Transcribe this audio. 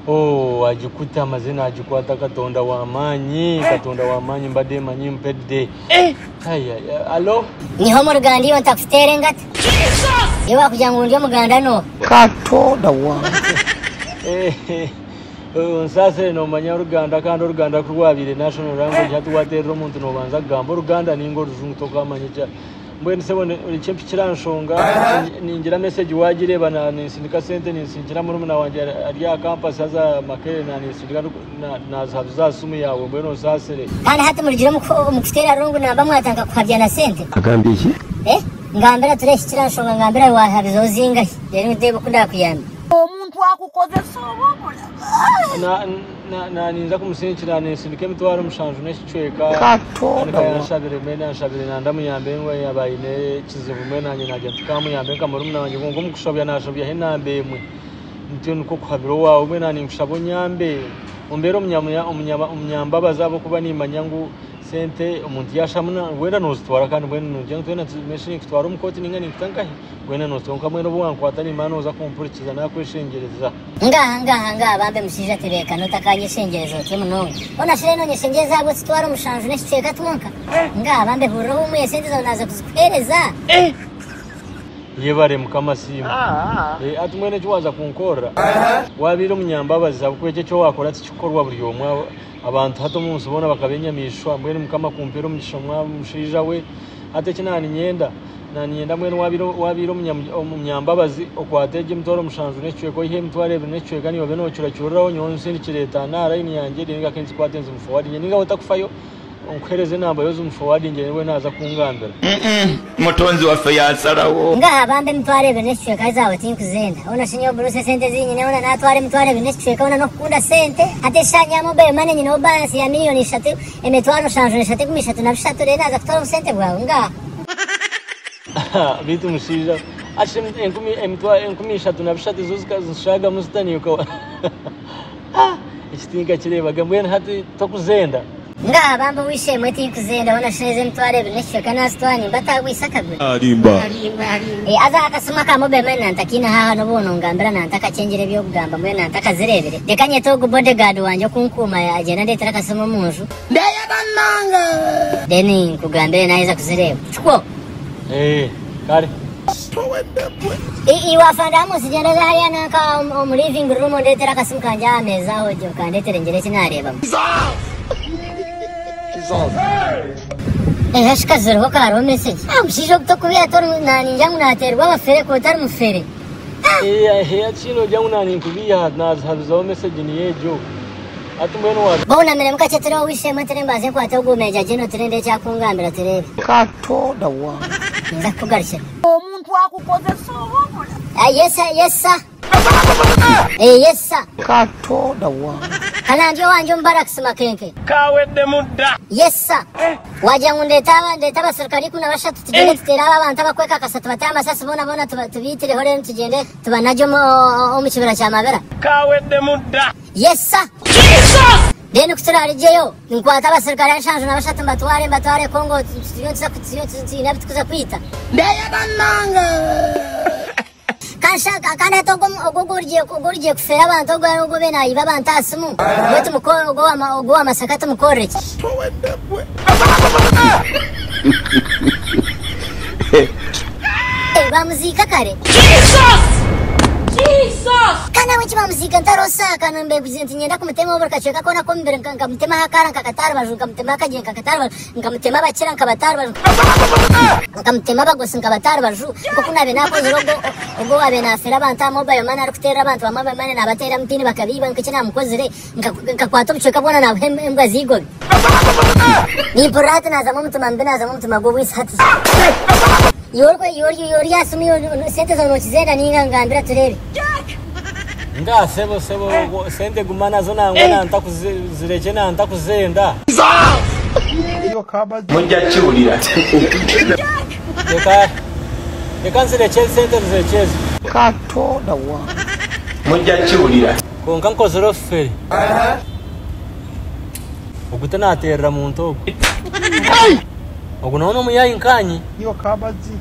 Oh, wajikuta amazina ajikwata katonda wamanyi mbade manyi mpedde. Haya, alo? Niho mu Ruganda iyo ntakutere ngata. Yewa kugira ngo ndi Muganda no. Katonda wa. Sasa no manya Ruganda kandi Ruganda kurwabire national language hatu waterera umuntu no banza gamba Ruganda ningo ruzungu tokamanyija. Mbwe nisebone urichempi kiranshonga ningira message wagireba na nisindika sente nisingira muri muna wanje ari campus aza makere na nisindika na sumu yawe mbwe no sasere kandi hati murigire mu kutera rungu namba mwatanga kuhabya na sente agambiye ngambira tureshi kiranshonga ngambira wahabizo zinga rero ndebo kunda kuyamba omuntu akukoze sobo na ninza kumusinikira nisindike mitwaro mushanju n'ekicweka katonda nashabire nanda muyambe ngwe yabayine kizibu mwe nanye najya tukamuyambe kamuri muna wanje ngo mukushabya nashabya henambe mwe ntyo nuko kuhabiro wawe mwe nani ngushabo nyambe umbero umunyamba bazabo kuba nimanya ngo sente umuntu yashamuna wenda nozitwara kandi bwene nujya twena tumeshini kitwara umukoti ningani kitankahe bwene nozonka mwe no bwankwata ni mano za kumpurikiza nakwishengereza ngaha bambe musije tereka notakanye shengerezo kimuno ona shire no nyeshengereza abo sitwara umushanju n'ekiceka twonka ngaha bambe hurro umwe sente zo naza kuzikwereza yebare mukamasimu atumwene cyo kunkora wabiro munyambabaza kweke cyo wakora tikikorwa buri yomwe abantu hato munsi ubona bakabenyamishwa mwene mukama kumpero mugishomwa mushija we ate kinani nyenda mwene wabiro munyambabazi okwateje mutoro mushanzu n'ekicweko ihe mutware n'ekicweka niyo beno cyuracyuraho nyonse n'ikireta nara ini yanjye ninga kenzi kwatenze umuforward ninga utakufayo onkereze namba yozo umuforward nge we naza kungambira mutonzi wa fayasarawo ngaha bambe mutware n'ekicweka zawe tinkuzenda ona shinyo buruse sente zinyine ona natware mutware n'ekicweka ona no kunda sente ate shanya mobile money nyine balance ya miliyoni 3 emetwaro shanju 3 rero naza kutwara sente bwawe ngaha bitu mushija ashim enkumi 3 zuzika zishaga mustani uko ikitinga kirebaga mbwene hati tokuzenda ngaha bambe wishemwe tikuzenda ona sheze mutware n'ekicweka nasitwani batagwisakagwe arimba aza akasuma ka mobile money nantakina haha no bono ngambira nantaka cengere byo kugamba mbwe nantaka zirebere dekanye togo bodyguard wanje kunkuma agenda ndetera kasuma munju ndaya bananga deni kugambire naiza kuzireba chukwo kare iwafanda musijenda hariya naka mu living room ndetera kasuma kanje ameza hojo kandetera ngere kinareba hashikazirho karo message mushijo kutokubira tor nani njangu naterwa bafere ko tar mufere chino jangu nani kubiya nazazo message ni yejo atumweno wa bona mere mukacetera wishe matere mbaze ko atagumeja jeno terende cyakungambira terebe katonda wa ndakugarisha omuntu akukoze sobo yesa yesa katonda wa kana ndio wanje mbarakisi makenke kawedde mudda yesa waja ndeta serikali kuna bashatu tugende tutera abantu abakweka kasatu batama sasa bona tubitire hore tugende tubanajo mu kibira cya mabera kawedde mudda yesa deni kuturarijeyo nkwata abaserikali anshanju na bashatu mbatware Kongo tuyonza kuza kwita ndaya bananga kana togo ogurije kufera abantu ogo bena iba bantasimu wetu mukoro ogo amasakata mukoreki bamuzika kare Jesus kana wechi bamuzika ntarosa kana mbe buzenti nyenda kumutema obor kacheka kona kombere nkamutema hakara nkakatara baju nkamutema kaje nkakatara nkamutema bakira nkabatara baju nkamutema bagosi nkabatara baju kuko nabe nakoze ogo wabe nafera abantu mobile money arukutera abantu mobile money nabatera mpini bakabiba nkakina mukozere nkakwata bucheka bona na mbwa zigo ni porata naza mutuma go wisati Yor yasumi sente zo nokizenda ninga ngambira turebe nga sebo sente gumana zo nangona ntakuzireke ntakuzenda iyo kabazi mujya cyurira reka nzireke sente zirecheze katonda wa mujya cyurira konka nkozero feri ogute naterera mu ntogo oguno muyayi nkanyi iyo kabazi